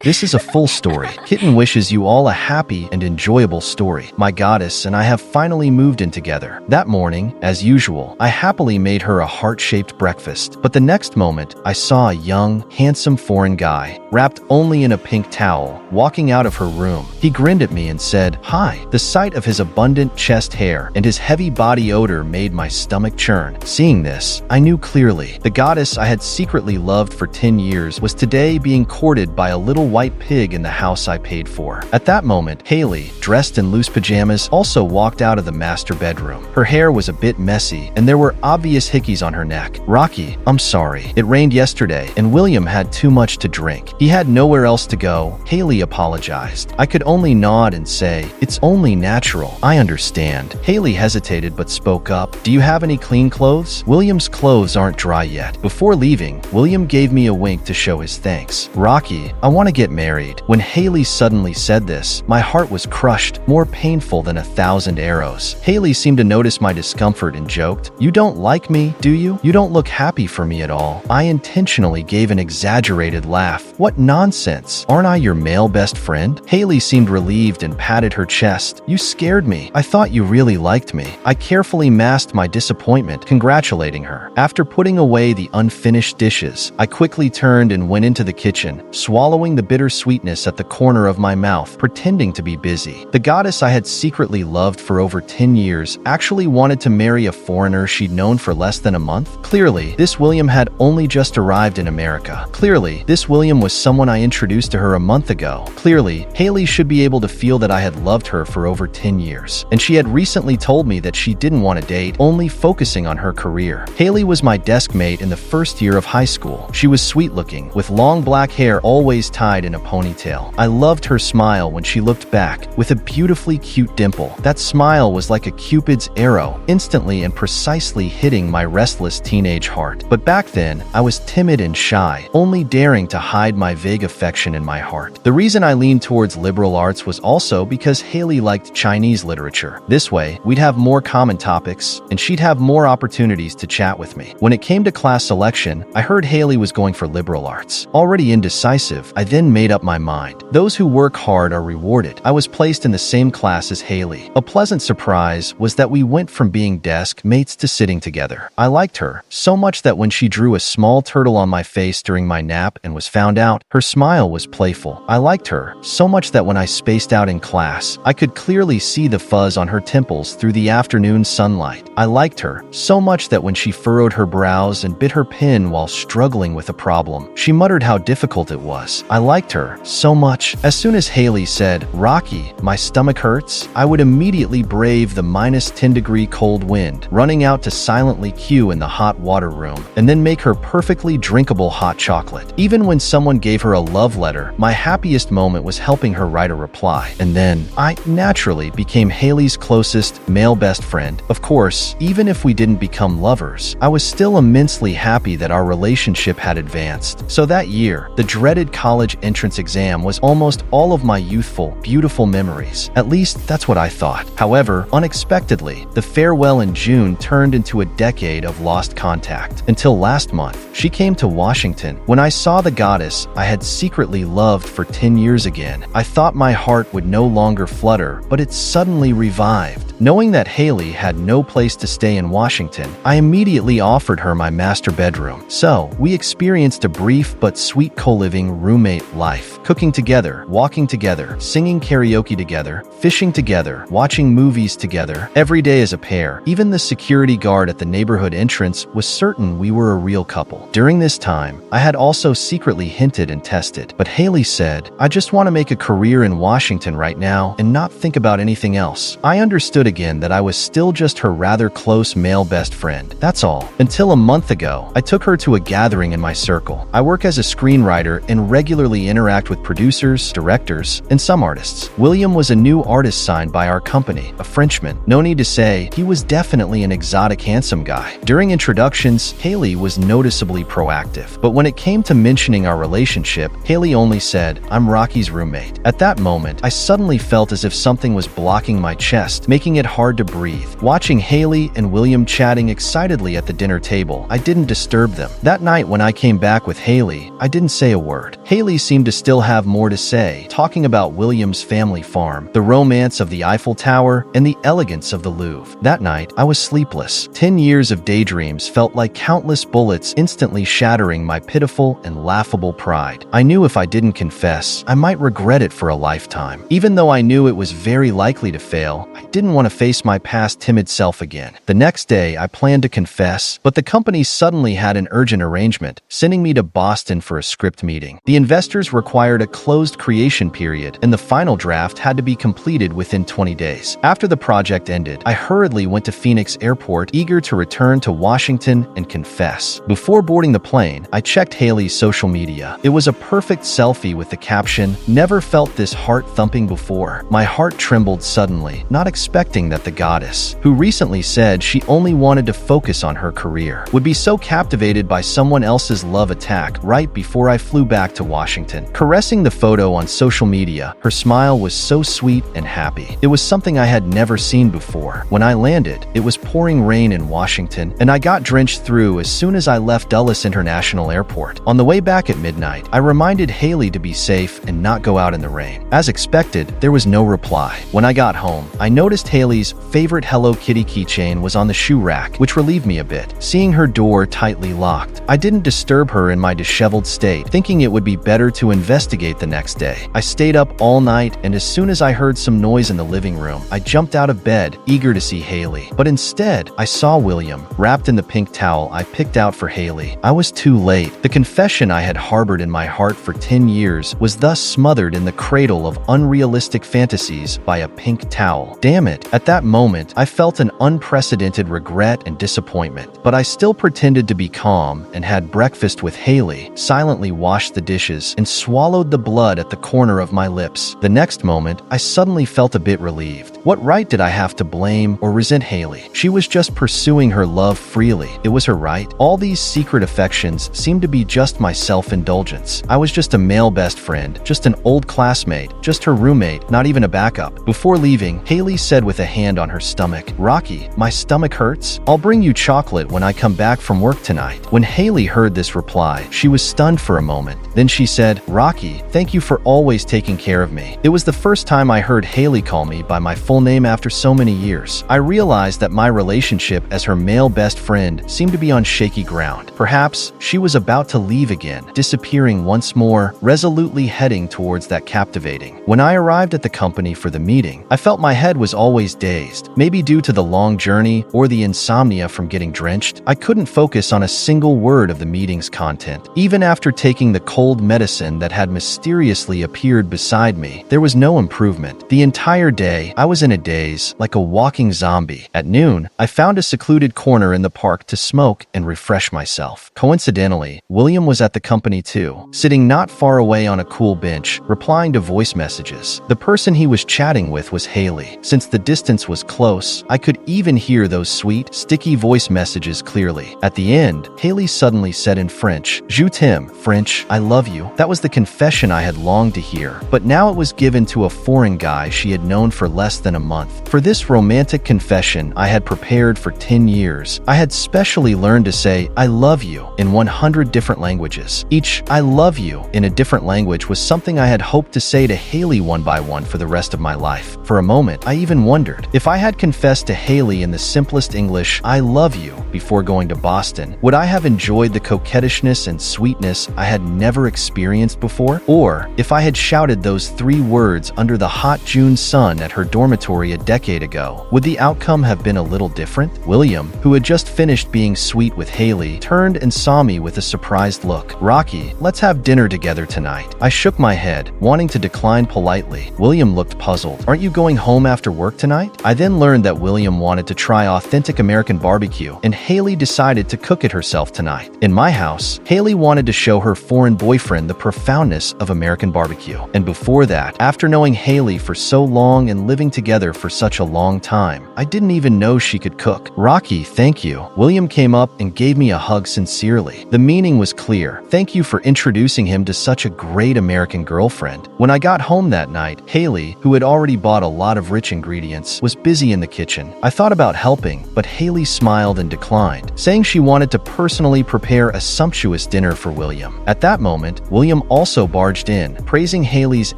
This is a full story. Kitten wishes you all a happy and enjoyable story. My goddess and I have finally moved in together. That morning, as usual, I happily made her a heart-shaped breakfast. But the next moment, I saw a young, handsome foreign guy, wrapped only in a pink towel, walking out of her room. He grinned at me and said, "Hi." The sight of his abundant chest hair and his heavy body odor made my stomach churn. Seeing this, I knew clearly. The goddess I had secretly loved for 10 years was today being courted by a little white pig in the house I paid for. At that moment, Haley, dressed in loose pajamas, also walked out of the master bedroom. Her hair was a bit messy, and there were obvious hickeys on her neck. "Rocky, I'm sorry. It rained yesterday, and William had too much to drink. He had nowhere else to go." Haley apologized. I could only nod and say, "It's only natural. I understand." Haley hesitated but spoke up. "Do you have any clean clothes? William's clothes aren't dry yet." Before leaving, William gave me a wink to show his thanks. "Rocky, I want to get married." When Haley suddenly said this, my heart was crushed, more painful than 1,000 arrows. Haley seemed to notice my discomfort and joked, "You don't like me, do you? You don't look happy for me at all." I intentionally gave an exaggerated laugh. "What nonsense. Aren't I your male best friend?" Haley seemed relieved and patted her chest. "You scared me. I thought you really liked me." I carefully masked my disappointment, congratulating her. After putting away the unfinished dishes, I quickly turned and went into the kitchen, swallowing the bitter sweetness at the corner of my mouth, pretending to be busy. The goddess I had secretly loved for over 10 years actually wanted to marry a foreigner she'd known for less than a month? Clearly, this William had only just arrived in America. Clearly, this William was someone I introduced to her a month ago. Clearly, Haley should be able to feel that I had loved her for over 10 years. And she had recently told me that she didn't want to date, only focusing on her career. Haley was my desk mate in the first year of high school. She was sweet-looking, with long black hair always tied in a ponytail. I loved her smile when she looked back, with a beautifully cute dimple. That smile was like a Cupid's arrow, instantly and precisely hitting my restless teenage heart. But back then, I was timid and shy, only daring to hide my vague affection in my heart. The reason I leaned towards liberal arts was also because Haley liked Chinese literature. This way, we'd have more common topics, and she'd have more opportunities to chat with me. When it came to class selection, I heard Haley was going for liberal arts. Already indecisive, I then made up my mind. Those who work hard are rewarded. I was placed in the same class as Haley. A pleasant surprise was that we went from being desk mates to sitting together. I liked her so much that when she drew a small turtle on my face during my nap and was found out, her smile was playful. I liked her so much that when I spaced out in class, I could clearly see the fuzz on her temples through the afternoon sunlight. I liked her so much that when she furrowed her brows and bit her pen while struggling with a problem, she muttered how difficult it was. I liked her so much. As soon as Haley said, "Rocky, my stomach hurts," I would immediately brave the -10-degree cold wind, running out to silently queue in the hot water room, and then make her perfectly drinkable hot chocolate. Even when someone gave her a love letter, my happiest moment was helping her write a reply. And then, I naturally became Haley's closest male best friend. Of course, even if we didn't become lovers, I was still immensely happy that our relationship had advanced. So that year, the dreaded college entrance exam was almost all of my youthful, beautiful memories. At least, that's what I thought. However, unexpectedly, the farewell in June turned into a decade of lost contact. Until last month, she came to Washington. When I saw the goddess I had secretly loved for 10 years again, I thought my heart would no longer flutter, but it suddenly revived. Knowing that Haley had no place to stay in Washington, I immediately offered her my master bedroom. So, we experienced a brief but sweet co-living roommate life, cooking together, walking together, singing karaoke together, fishing together, watching movies together, every day as a pair. Even the security guard at the neighborhood entrance was certain we were a real couple. During this time, I had also secretly hinted and tested, but Haley said, "I just want to make a career in Washington right now and not think about anything else." I understood again that I was still just her rather close male best friend. That's all. Until a month ago, I took her to a gathering in my circle. I work as a screenwriter and regularly interact with producers, directors, and some artists. William was a new artist signed by our company, a Frenchman. No need to say, he was definitely an exotic handsome guy. During introductions, Haley was noticeably proactive. But when it came to mentioning our relationship, Haley only said, "I'm Rocky's roommate." At that moment, I suddenly felt as if something was blocking my chest, making it hard to breathe. Watching Haley and William chatting excitedly at the dinner table, I didn't disturb them. That night when I came back with Haley, I didn't say a word. Haley seemed to still still have more to say, talking about William's family farm, the romance of the Eiffel Tower, and the elegance of the Louvre. That night, I was sleepless. 10 years of daydreams felt like countless bullets instantly shattering my pitiful and laughable pride. I knew if I didn't confess, I might regret it for a lifetime. Even though I knew it was very likely to fail, I didn't want to face my past timid self again. The next day, I planned to confess, but the company suddenly had an urgent arrangement, sending me to Boston for a script meeting. The investors required a closed creation period, and the final draft had to be completed within 20 days. After the project ended, I hurriedly went to Phoenix Airport, eager to return to Washington and confess. Before boarding the plane, I checked Haley's social media. It was a perfect selfie with the caption, "Never felt this heart-thumping before." My heart trembled suddenly, not expecting that the goddess, who recently said she only wanted to focus on her career, would be so captivated by someone else's love attack right before I flew back to Washington. Caressing the photo on social media, her smile was so sweet and happy. It was something I had never seen before. When I landed, it was pouring rain in Washington, and I got drenched through as soon as I left Dulles International Airport. On the way back at midnight, I reminded Haley to be safe and not go out in the rain. As expected, there was no reply. When I got home, I noticed Haley's favorite Hello Kitty keychain was on the shoe rack, which relieved me a bit. Seeing her door tightly locked, I didn't disturb her in my disheveled state, thinking it would be better to investigate the next day. I stayed up all night, and as soon as I heard some noise in the living room, I jumped out of bed, eager to see Haley. But instead, I saw William, wrapped in the pink towel I picked out for Haley. I was too late. The confession I had harbored in my heart for 10 years was thus smothered in the cradle of unrealistic fantasies by a pink towel. Damn it. At that moment, I felt an unprecedented regret and disappointment. But I still pretended to be calm and had breakfast with Haley, silently washed the dishes, and swallowed the blood at the corner of my lips. The next moment, I suddenly felt a bit relieved. What right did I have to blame or resent Haley? She was just pursuing her love freely. It was her right. All these secret affections seemed to be just my self-indulgence. I was just a male best friend, just an old classmate, just her roommate, not even a backup. Before leaving, Haley said with a hand on her stomach, "Rocky, my stomach hurts. I'll bring you chocolate when I come back from work tonight." When Haley heard this reply, she was stunned for a moment. Then she said, "Rocky, thank you for always taking care of me." It was the first time I heard Haley call me by my full name after so many years. I realized that my relationship as her male best friend seemed to be on shaky ground. Perhaps she was about to leave again, disappearing once more, resolutely heading towards that captivating. When I arrived at the company for the meeting, I felt my head was always dazed, maybe due to the long journey or the insomnia from getting drenched. I couldn't focus on a single word of the meeting's content. Even after taking the cold medicine that had mysteriously appeared beside me, there was no improvement. The entire day, I was in a daze, like a walking zombie. At noon, I found a secluded corner in the park to smoke and refresh myself. Coincidentally, William was at the company too, sitting not far away on a cool bench, replying to voice messages. The person he was chatting with was Haley. Since the distance was close, I could even hear those sweet, sticky voice messages clearly. At the end, Haley suddenly said in French, "Je t'aime," French, "I love you." That was the confession I had longed to hear, but now it was given to a foreign guy she had known for less than a month. For this romantic confession I had prepared for 10 years, I had specially learned to say, "I love you," in 100 different languages. Each "I love you" in a different language was something I had hoped to say to Haley one by one for the rest of my life. For a moment, I even wondered, if I had confessed to Haley in the simplest English, "I love you," before going to Boston, would I have enjoyed the coquettishness and sweetness I had never experienced before? Or, if I had shouted those 3 words under the hot June sun at her dormitory a decade ago, would the outcome have been a little different? William, who had just finished being sweet with Haley, turned and saw me with a surprised look. "Rocky, let's have dinner together tonight." I shook my head, wanting to decline politely. William looked puzzled. "Aren't you going home after work tonight?" I then learned that William wanted to try authentic American barbecue, and Haley decided to cook it herself tonight. In my house, Haley wanted to show her foreign boyfriend the profoundness of American barbecue. And before that, after knowing Haley for so long and living together together for such a long time. I didn't even know she could cook. Rocky, thank you. William came up and gave me a hug sincerely. The meaning was clear. Thank you for introducing him to such a great American girlfriend. When I got home that night, Haley, who had already bought a lot of rich ingredients, was busy in the kitchen. I thought about helping, but Haley smiled and declined, saying she wanted to personally prepare a sumptuous dinner for William. At that moment, William also barged in, praising Haley's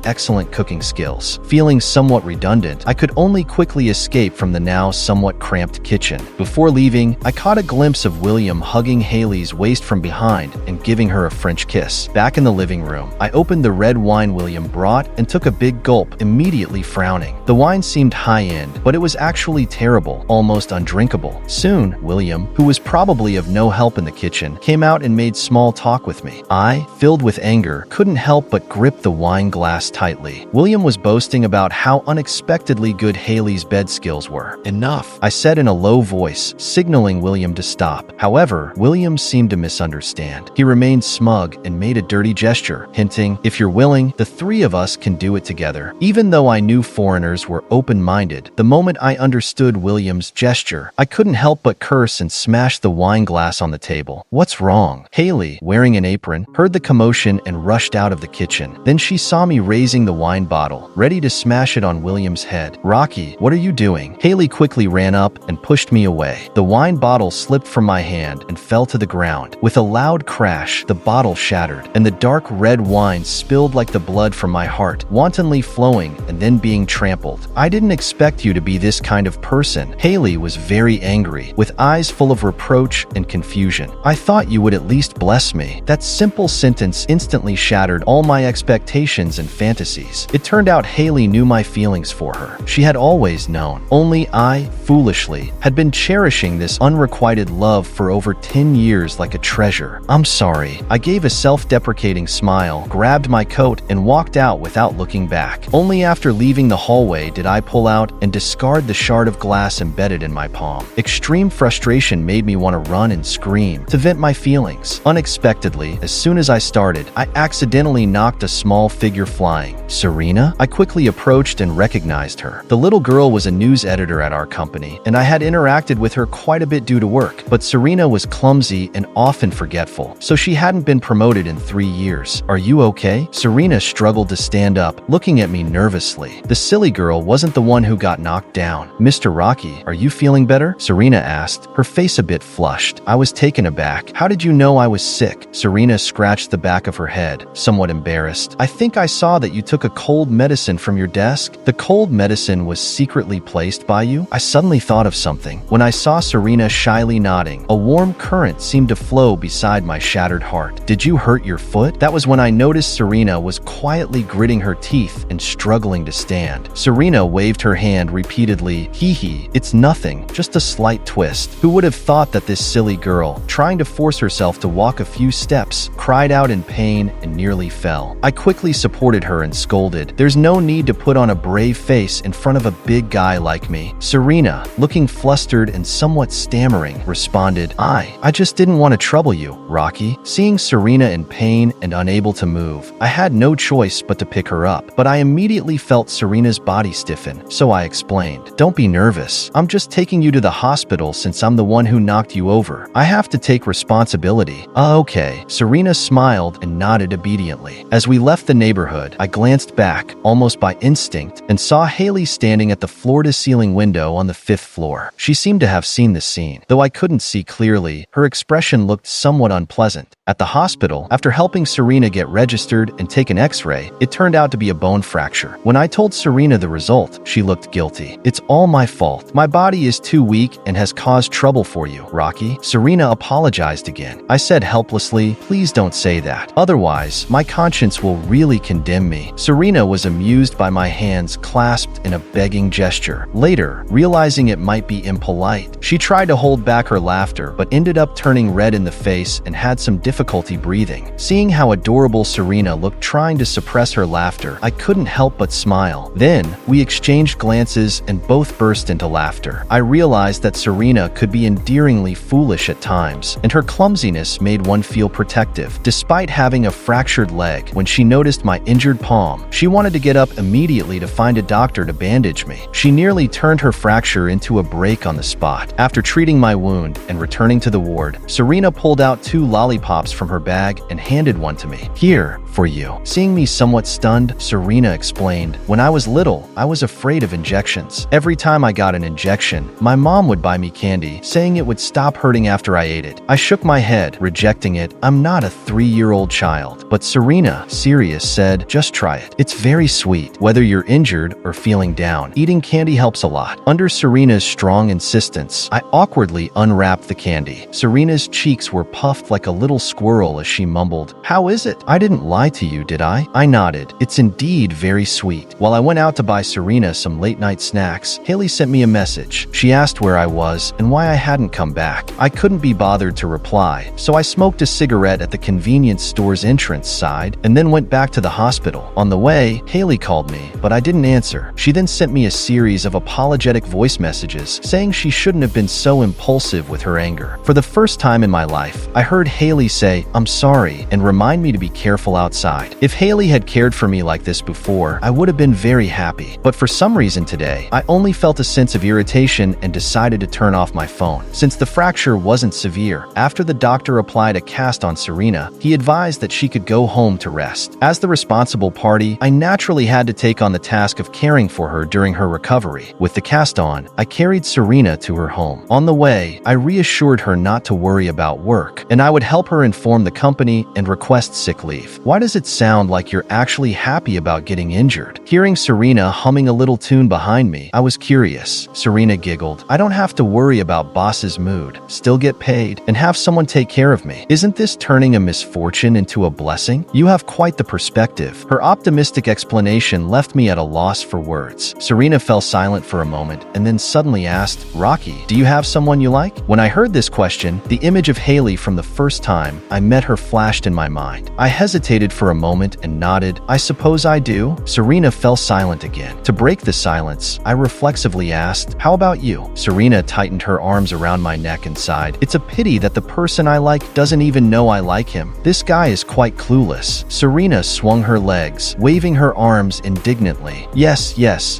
excellent cooking skills. Feeling somewhat redundant, I could only quickly escape from the now somewhat cramped kitchen. Before leaving, I caught a glimpse of William hugging Haley's waist from behind and giving her a French kiss. Back in the living room, I opened the red wine William brought and took a big gulp, immediately frowning. The wine seemed high-end, but it was actually terrible, almost undrinkable. Soon, William, who was probably of no help in the kitchen, came out and made small talk with me. I, filled with anger, couldn't help but grip the wine glass tightly. William was boasting about how unexpectedly good Haley's bed skills were. Enough, I said in a low voice, signaling William to stop. However, William seemed to misunderstand. He remained smug and made a dirty gesture, hinting, if you're willing, the three of us can do it together. Even though I knew foreigners were open-minded, the moment I understood William's gesture, I couldn't help but curse and smash the wine glass on the table. What's wrong? Haley, wearing an apron, heard the commotion and rushed out of the kitchen. Then she saw me raising the wine bottle, ready to smash it on William's head. Rocky, what are you doing? Haley quickly ran up and pushed me away. The wine bottle slipped from my hand and fell to the ground. With a loud crash, the bottle shattered, and the dark red wine spilled like the blood from my heart, wantonly flowing and then being trampled. I didn't expect you to be this kind of person. Haley was very angry, with eyes full of reproach and confusion. I thought you would at least bless me. That simple sentence instantly shattered all my expectations and fantasies. It turned out Haley knew my feelings for her. She had always known. Only I, foolishly, had been cherishing this unrequited love for over 10 years like a treasure. I'm sorry. I gave a self-deprecating smile, grabbed my coat, and walked out without looking back. Only after leaving the hallway did I pull out and discard the shard of glass embedded in my palm. Extreme frustration made me want to run and scream to vent my feelings. Unexpectedly, as soon as I started, I accidentally knocked a small figure flying. Serena? I quickly approached and recognized her. The little girl was a news editor at our company, and I had interacted with her quite a bit due to work, but Serena was clumsy and often forgetful, so she hadn't been promoted in 3 years. Are you okay? Serena struggled to stand up, looking at me nervously. The silly girl wasn't the one who got knocked down. Mr. Rocky, are you feeling better? Serena asked, her face a bit flushed. I was taken aback. How did you know I was sick? Serena scratched the back of her head, somewhat embarrassed. I think I saw that you took a cold medicine from your desk. The cold medicine was secretly placed by you? I suddenly thought of something. When I saw Serena shyly nodding, a warm current seemed to flow beside my shattered heart. Did you hurt your foot? That was when I noticed Serena was quietly gritting her teeth and struggling to stand. Serena waved her hand repeatedly. Hee, it's nothing, just a slight twist. Who would have thought that this silly girl, trying to force herself to walk a few steps, cried out in pain and nearly fell. I quickly supported her and scolded, there's no need to put on a brave face in front of a big guy like me. Serena, looking flustered and somewhat stammering, responded, I just didn't want to trouble you, Rocky. Seeing Serena in pain and unable to move, I had no choice but to pick her up, but I immediately felt Serena's body stiffen, so I explained, don't be nervous. I'm just taking you to the hospital since I'm the one who knocked you over. I have to take responsibility. Okay. Serena smiled and nodded obediently. As we left the neighborhood, I glanced back, almost by instinct, and saw Haley standing at the floor-to-ceiling window on the 5th floor. She seemed to have seen the scene. Though I couldn't see clearly, her expression looked somewhat unpleasant. At the hospital, after helping Serena get registered and take an x-ray, it turned out to be a bone fracture. When I told Serena the result, she looked guilty. It's all my fault. My body is too weak and has caused trouble for you, Rocky. Serena apologized again. I said helplessly, please don't say that. Otherwise, my conscience will really condemn me. Serena was amused by my hands clasped in a begging gesture. Later, realizing it might be impolite, she tried to hold back her laughter but ended up turning red in the face and had some difficulty difficulty breathing. Seeing how adorable Serena looked trying to suppress her laughter, I couldn't help but smile. Then, we exchanged glances and both burst into laughter. I realized that Serena could be endearingly foolish at times, and her clumsiness made one feel protective. Despite having a fractured leg, when she noticed my injured palm, she wanted to get up immediately to find a doctor to bandage me. She nearly turned her fracture into a break on the spot. After treating my wound and returning to the ward, Serena pulled out 2 lollipops from her bag and handed one to me. "Here, for you." Seeing me somewhat stunned, Serena explained, "When I was little, I was afraid of injections. Every time I got an injection, my mom would buy me candy, saying it would stop hurting after I ate it." I shook my head, rejecting it. "I'm not a 3-year-old child." But Serena, serious, said, "Just try it. It's very sweet. Whether you're injured or feeling down, eating candy helps a lot." Under Serena's strong insistence, I awkwardly unwrapped the candy. Serena's cheeks were puffed like a little squirrel as she mumbled, "How is it? I didn't lie to you, did I?" I nodded. "It's indeed very sweet." While I went out to buy Serena some late-night snacks, Haley sent me a message. She asked where I was and why I hadn't come back. I couldn't be bothered to reply, so I smoked a cigarette at the convenience store's entrance side and then went back to the hospital. On the way, Haley called me, but I didn't answer. She then sent me a series of apologetic voice messages saying she shouldn't have been so impulsive with her anger. For the first time in my life, I heard Haley say, "I'm sorry," and remind me to be careful outside. If Haley had cared for me like this before, I would have been very happy. But for some reason today, I only felt a sense of irritation and decided to turn off my phone. Since the fracture wasn't severe, after the doctor applied a cast on Serena, he advised that she could go home to rest. As the responsible party, I naturally had to take on the task of caring for her during her recovery. With the cast on, I carried Serena to her home. On the way, I reassured her not to worry about work, and I would help her inform the company and request sick leave. "Why does it sound like you're actually happy about getting injured?" Hearing Serena humming a little tune behind me, I was curious. Serena giggled, "I don't have to worry about boss's mood, still get paid, and have someone take care of me. Isn't this turning a misfortune into a blessing? You have quite the perspective." Her optimistic explanation left me at a loss for words. Serena fell silent for a moment and then suddenly asked, "Rocky, do you have someone you like?" When I heard this question, the image of Haley from the first time I met her flashed in my mind. I hesitated for a moment and nodded, "I suppose I do." Serena fell silent again. To break the silence, I reflexively asked, "How about you?" Serena tightened her arms around my neck and sighed, "It's a pity that the person I like doesn't even know I like him. This guy is quite clueless." Serena swung her legs, waving her arms indignantly. Yes,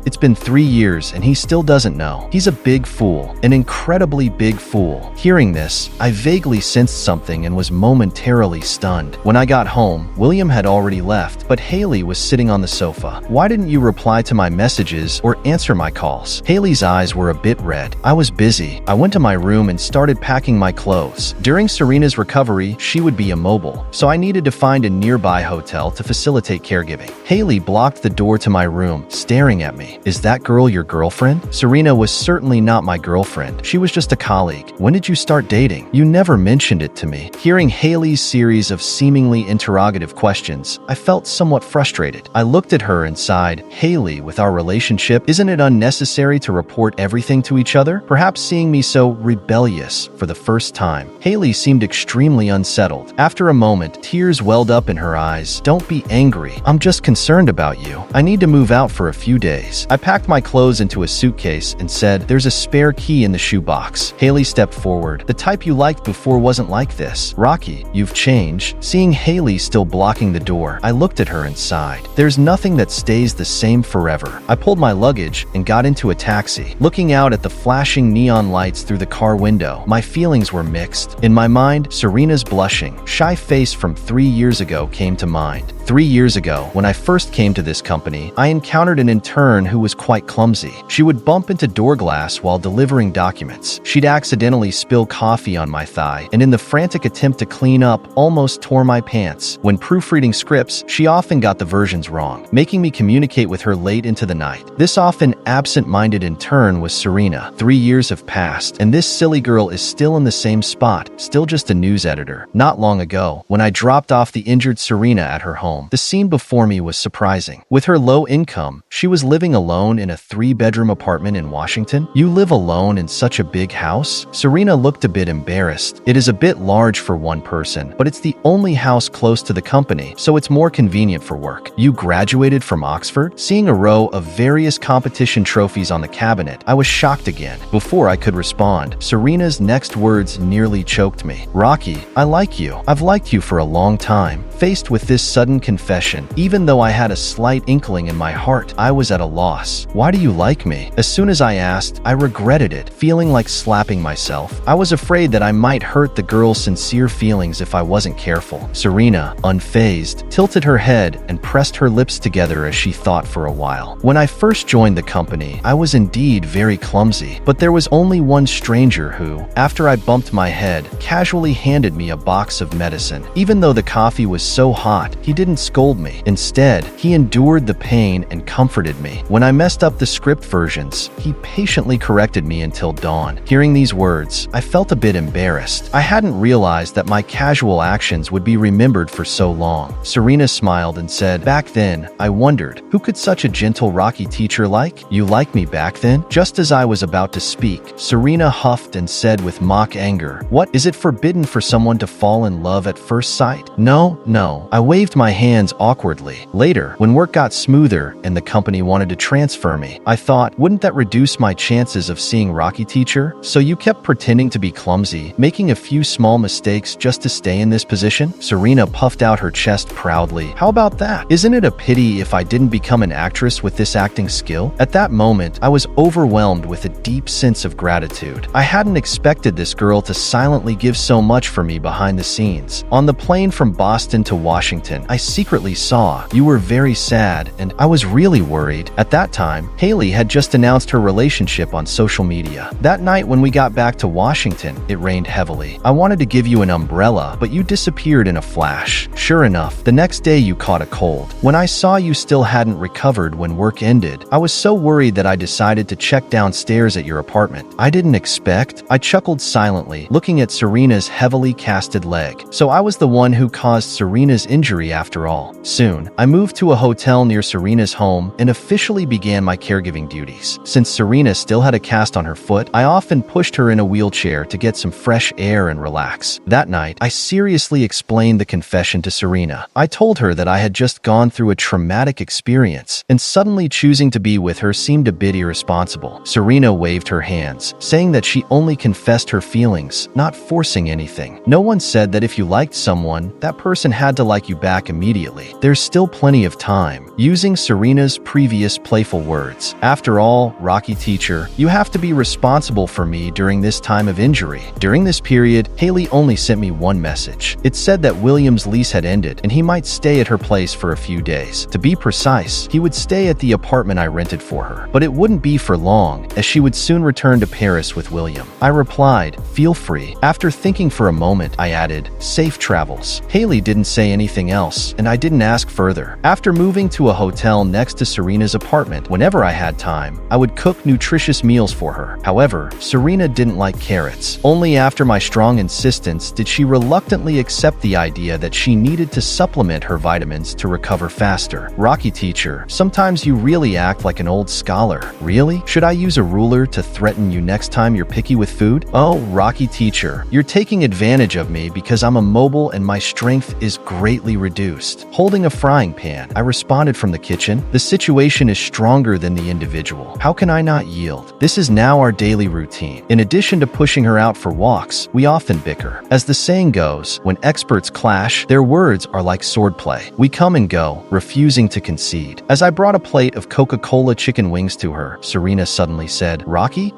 it's been 3 years and he still doesn't know. He's a big fool, an incredibly big fool. Hearing this, I vaguely sensed something and was momentarily stunned. When I got home, William had already left, but Haley was sitting on the sofa. "Why didn't you reply to my messages or answer my calls?" Haley's eyes were a bit red. "I was busy. I went to my room and started packing my clothes. During Serena's recovery, she would be immobile, so I needed to find a nearby hotel to facilitate caregiving." Haley blocked the door to my room, staring at me. "Is that girl your girlfriend?" Serena was certainly not my girlfriend. She was just a colleague. "When did you start dating? You never mentioned it to me." Hearing Haley's series of seemingly interrogative questions, I felt somewhat frustrated. I looked at her and sighed, "Haley, with our relationship, isn't it unnecessary to report everything to each other?" Perhaps seeing me so rebellious for the first time, Haley seemed extremely unsettled. After a moment, tears welled up in her eyes. "Don't be angry. I'm just concerned about you. I need to move out for a few days." I packed my clothes into a suitcase and said, "There's a spare key in the shoebox." Haley stepped forward. "The type you liked before wasn't like this. Rocky, you've changed." Seeing Haley still blocking the door, I looked at her and sighed. There's nothing that stays the same forever. I pulled my luggage and got into a taxi. Looking out at the flashing neon lights through the car window, my feelings were mixed. In my mind, Serena's blushing, shy face from 3 years ago came to mind. 3 years ago, when I first came to this company, I encountered an intern who was quite clumsy. She would bump into door glass while delivering documents. She'd accidentally spill coffee on my thigh, and in the frantic attempt to clean up, almost tore my pants. When proofreading scripts, she often got the versions wrong, making me communicate with her late into the night. This often absent-minded intern was Serena. 3 years have passed, and this silly girl is still in the same spot, still just a news editor. Not long ago, when I dropped off the injured Serena at her home, the scene before me was surprising. With her low income, she was living alone in a 3-bedroom apartment in Washington. "You live alone in such a big house?" Serena looked a bit embarrassed. "It is a bit large for one in person, but it's the only house close to the company, so it's more convenient for work. You graduated from Oxford? Seeing a row of various competition trophies on the cabinet, I was shocked again. Before I could respond, Serena's next words nearly choked me. Rocky, I like you. I've liked you for a long time. Faced with this sudden confession, even though I had a slight inkling in my heart, I was at a loss. Why do you like me? As soon as I asked, I regretted it, feeling like slapping myself. I was afraid that I might hurt the girl's sincere feelings if I wasn't careful. Serena, unfazed, tilted her head and pressed her lips together as she thought for a while. When I first joined the company, I was indeed very clumsy, but there was only one stranger who, after I bumped my head, casually handed me a box of medicine. Even though the coffee was so hot, he didn't scold me. Instead, he endured the pain and comforted me. When I messed up the script versions, he patiently corrected me until dawn. Hearing these words, I felt a bit embarrassed. I hadn't realized that my casual actions would be remembered for so long. Serena smiled and said, "Back then, I wondered, who could such a gentle Rocky teacher like? You like me back then?" Just as I was about to speak, Serena huffed and said with mock anger, "What, is it forbidden for someone to fall in love at first sight?" No. I waved my hands awkwardly. Later, when work got smoother and the company wanted to transfer me, I thought, wouldn't that reduce my chances of seeing Rocky teacher? So you kept pretending to be clumsy, making a few small mistakes just to stay in this position? Serena puffed out her chest proudly. How about that? Isn't it a pity if I didn't become an actress with this acting skill? At that moment, I was overwhelmed with a deep sense of gratitude. I hadn't expected this girl to silently give so much for me behind the scenes. On the plane from Boston to Washington, I secretly saw you were very sad, and I was really worried. At that time, Haley had just announced her relationship on social media. That night when we got back to Washington, it rained heavily. I wanted to give you an umbrella, but you disappeared in a flash. Sure enough, the next day you caught a cold. When I saw you still hadn't recovered when work ended, I was so worried that I decided to check downstairs at your apartment. I didn't expect. I chuckled silently, looking at Serena's heavily casted leg. So I was the one who caused Serena's injury after all. Soon, I moved to a hotel near Serena's home and officially began my caregiving duties. Since Serena still had a cast on her foot, I often pushed her in a wheelchair to get some fresh air and relax. That night, I seriously explained the confession to Serena. I told her that I had just gone through a traumatic experience, and suddenly choosing to be with her seemed a bit irresponsible. Serena waved her hands, saying that she only confessed her feelings, not forcing anything. No one said that if you liked someone, that person had to like you back immediately. There's still plenty of time. Using Serena's previous playful words, "After all, Rocky teacher, you have to be responsible for me during this time of injury." During this period, Haley only sent me one message. It said that William's lease had ended and he might stay at her place for a few days. To be precise, he would stay at the apartment I rented for her, but it wouldn't be for long, as she would soon return to Paris with William. I replied, "Feel free." After thinking for a moment, I added, "Safe travels." Haley didn't say anything else, and I didn't ask further. After moving to a hotel next to Serena's apartment, whenever I had time, I would cook nutritious meals for her. However, Serena didn't like carrots. Only after my strong insistence did she reluctantly accept the idea that she needed to supplement her vitamins to recover faster. "Rocky teacher, sometimes you really act like an old scholar." "Really? Should I use a ruler to threaten you next time you're picky with food?" "Oh, Rocky teacher, you're taking advantage of me because I'm immobile and my strength is greatly reduced." Holding a frying pan, I responded from the kitchen, "The situation is stronger than the individual. How can I not yield? This is now our daily routine." In addition to pushing her out for walks, we often bicker. As the saying goes, when experts clash, their words are like swordplay. We come and go, refusing to concede. As I brought a plate of Coca-Cola chicken wings to her, Serena suddenly said, "Rocky?"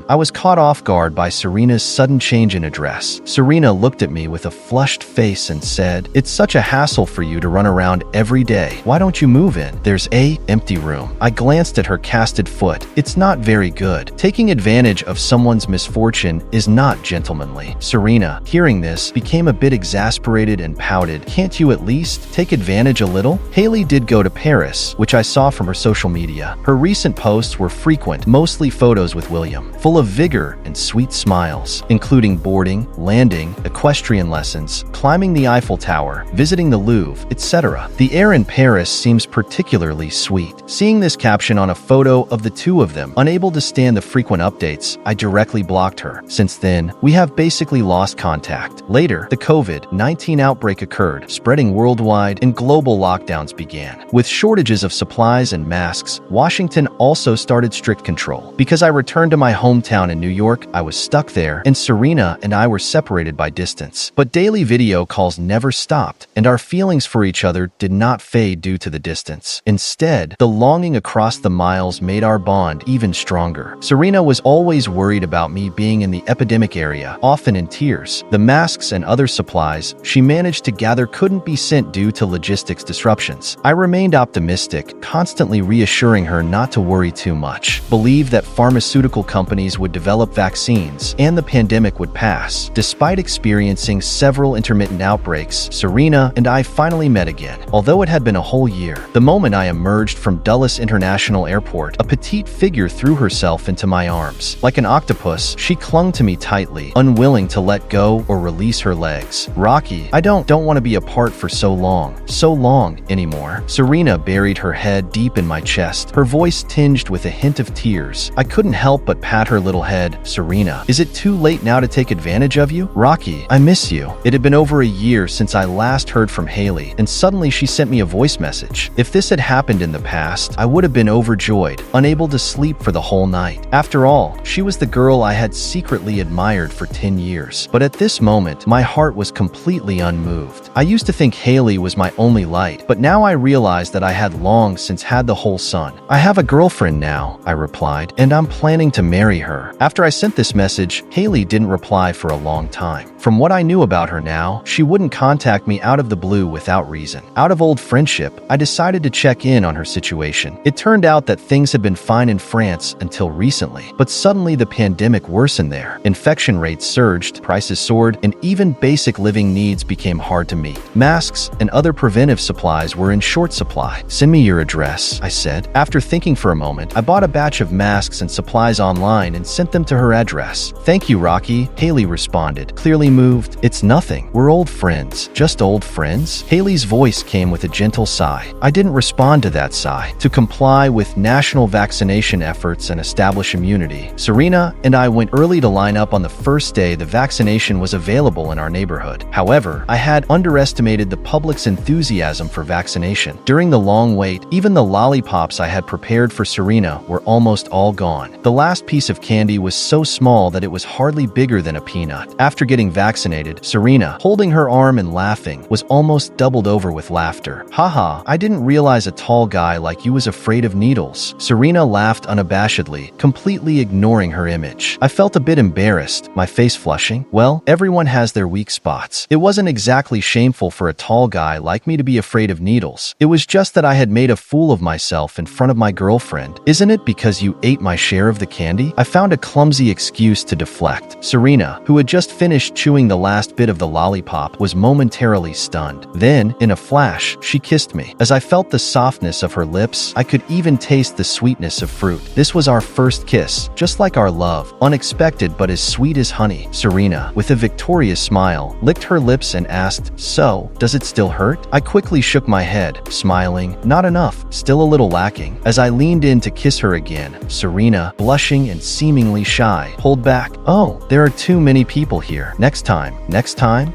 I was caught off guard by Serena's sudden change in address. Serena looked at me with a flushed face and said, "It's such a hassle for you to run around every day. Why don't you move in? There's a empty room." I glanced at her casted foot. "It's not very good. Taking advantage of someone's misfortune is not gentlemanly." Serena, hearing this, became a bit exasperated and pouted. "Can't you at least take advantage a little?" Haley did go to Paris, which I saw from her social media. Her recent posts were frequent, mostly photos with William, full of vigor and sweet smiles, including boarding, landing, equestrian lessons, climbing the Eiffel Tower, visiting the Louvre, etc. The air in Paris seems particularly sweet. Seeing this caption on a photo of the two of them, unable to stand the frequent updates, I directly blocked her. Since then, we have basically lost contact. Later, the COVID-19 outbreak occurred, spreading worldwide, and global lockdowns began. With shortages of supplies and masks, Washington also started strict control. Because I returned to my hometown in New York, I was stuck there, and Serena and I were separated by distance. But daily video calls never stopped, and our feelings for each other did not fade due to the distance. Instead, the longing across the miles made our bond even stronger. Serena was always worried about me being in the epidemic area, often in tears. The masks and other supplies she managed to gather couldn't be sent due to logistics disruptions. I remained optimistic, constantly reassuring her not to worry too much, believed that pharmaceutical companies would develop vaccines, and the pandemic would pass. Despite experiencing several intermittent outbreaks, Serena and I finally met again. Although it had been a whole year, the moment I emerged from Dulles International Airport, a petite figure threw herself into my arms. Like an octopus, she clung to me tightly, unwilling to let go or release her legs. "Rocky, I don't want to be apart for so long anymore." Serena buried her head deep in my chest, her voice tinged with a hint of tears. I couldn't help but pat her little head. "Serena, is it too late now to take advantage of you? Rocky, I miss you." It had been over a year since I last heard from Haley, and suddenly she sent me a voice message. If this had happened in the past, I would have been overjoyed, unable to sleep for the whole night. After all, she was the girl I had secretly admired for 10 years. But at this moment, my heart was completely unmoved. I used to think Haley was my only light, but now I realized that I had long since had the whole sun. "I have a girlfriend now," I replied, "and I'm planning to marry her." After I sent this message, Haley didn't reply for a long time. From what I knew about her now, she wouldn't contact me out of the blue without reason. Out of old friendship, I decided to check in on her situation. It turned out that things had been fine in France until recently, but suddenly the pandemic worsened there. Infection rates surged, prices soared, and even basic living needs became hard to meet. Masks and other preventive supplies were in short supply. "Send me your address," I said. After thinking for a moment, I bought a batch of masks and supplies online and sent them to her address. "Thank you, Rocky," Haley responded, clearly moved. "It's nothing. We're old friends." "Just old friends?" Haley's voice came with a gentle sigh. I didn't respond to that sigh. To comply with national vaccination efforts and establish immunity, Serena and I went early to line up on the first day the vaccination was available in our neighborhood. However, I had underestimated the public's enthusiasm for vaccination. During the long wait, even the lollipops I had prepared for Serena were almost all gone. The last piece of candy was so small that it was hardly bigger than a peanut. After getting vaccinated, Serena, holding her arm and laughing, was almost doubled over with laughter. "Haha, I didn't realize a tall guy like you was afraid of needles." Serena laughed unabashedly, completely ignoring her image. I felt a bit embarrassed, my face flushing. Well, everyone has their weak spots. It wasn't exactly shameful for a tall guy like me to be afraid of needles. It was just that I had made a fool of myself in front of my girlfriend. "Isn't it because you ate my share of the candy?" I found a clumsy excuse to deflect. Serena, who had just finished chewing the last bit of the lollipop, was momentarily stunned. Then, in a flash, she kissed me. As I felt the softness of her lips, I could even taste the sweetness of fruit. This was our first kiss, just like our love, unexpected but as sweet as honey. Serena, with a victorious smile, licked her lips and asked, "So, does it still hurt?" I quickly shook my head, smiling. "Not enough, still a little lacking." As I leaned in to kiss her again, Serena, blushing and seemingly shy, pulled back. "Oh, there are too many people here. Next time."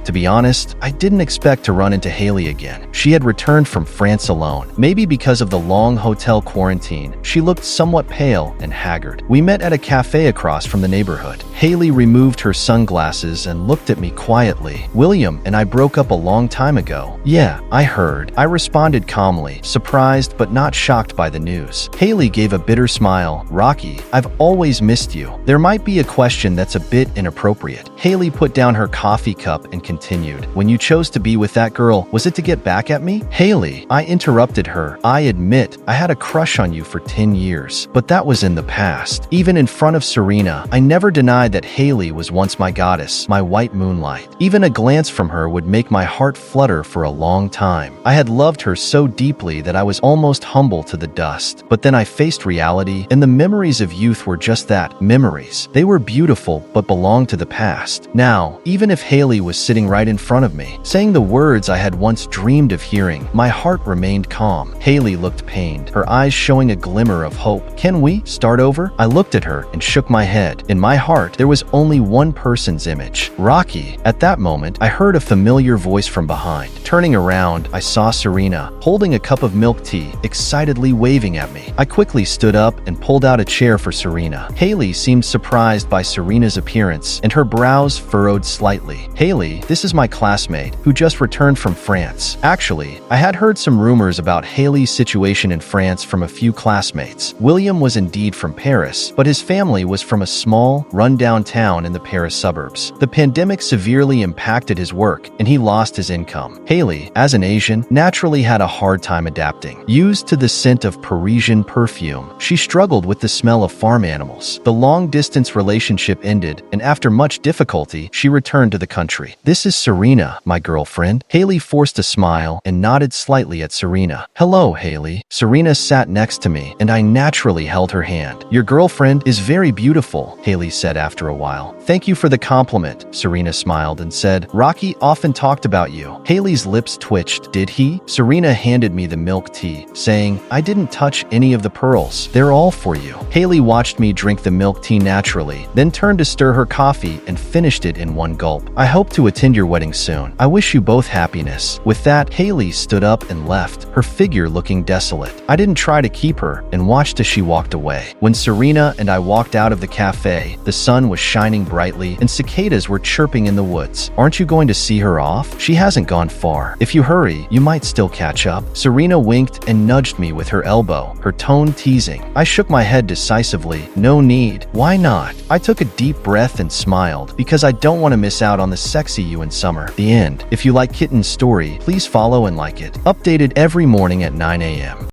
To be honest, I didn't expect to run into Haley again. She had returned from France alone. Maybe because of the long hotel quarantine, she looked somewhat pale and haggard. We met at a cafe across from the neighborhood. Haley removed her sunglasses and looked at me quietly. "William and I broke up a long time ago." "Yeah, I heard." I responded calmly, surprised but not shocked by the news. Haley gave a bitter smile. "Rocky, I've always missed you." "There might be a question that's a bit inappropriate." Haley put down her coffee cup and continued, "When you chose to be with that girl, was it to get back at me?" "Haley," I interrupted her, "I admit I had a crush on you for 10 years, but that was in the past." Even in front of Serena, I never denied that Haley was once my goddess, my white moonlight. Even a glance from her would make my heart flutter for a long time. I had loved her so deeply that I was almost humble to the dust. But then I faced reality, and the memories of youth were just that, memories. They were beautiful, but belonged to the past. Now, even if Haley was sitting right in front of me, saying the words I had once dreamed of hearing, my heart remained calm. Haley looked pained, her eyes showing a glimmer of hope. "Can we start over?" I looked at her and shook my head. In my heart, there was only one person's image. Rocky. Haley. At that moment, I heard a familiar voice from behind. Turning around, I saw Serena, holding a cup of milk tea, excitedly waving at me. I quickly stood up and pulled out a chair for Serena. Haley seemed surprised by Serena's appearance, and her brows furrowed slightly. "Haley, this is my classmate, who just returned from France. Actually, I had heard some rumors about Haley's situation in France from a few classmates. William was indeed from Paris, but his family was from a small, run-down town in the Paris suburbs. The pandemic severely impacted his work, and he lost his income. Haley, as an Asian, naturally had a hard time adapting. Used to the scent of Parisian perfume, she struggled with the smell of farm animals. The long-distance relationship ended, and after much difficulty, she returned to the country. This is Serena, my girlfriend." Haley forced a smile and nodded slightly at Serena. "Hello, Haley." Serena sat next to me, and I naturally held her hand. "Your girlfriend is very beautiful," Haley said after a while. "Thank you for the compliment," Serena smiled and said. "Rocky often talked about you." Haley's lips twitched. "Did he?" Serena handed me the milk tea, saying, "I didn't touch any of the pearls. They're all for you." Haley watched me drink the milk tea naturally, then turned to stir her coffee and finished it in one gulp. "I hope to attend your wedding soon. I wish you both happiness." With that, Haley stood up and left, her figure looking desolate. I didn't try to keep her and watched as she walked away. When Serena and I walked out of the cafe, the sun was shining brightly and cicadas were chirping in the woods. "Aren't you going to see her off? She hasn't gone far. If you hurry, you might still catch up." Serena winked and nudged me with her elbow, her tone teasing. I shook my head decisively. "No need. Why not?" I took a deep breath and smiled, because I don't want to miss out on the sexy you in summer. The end. If you like Kitten's story, please follow and like it. Updated every morning at 9 a.m.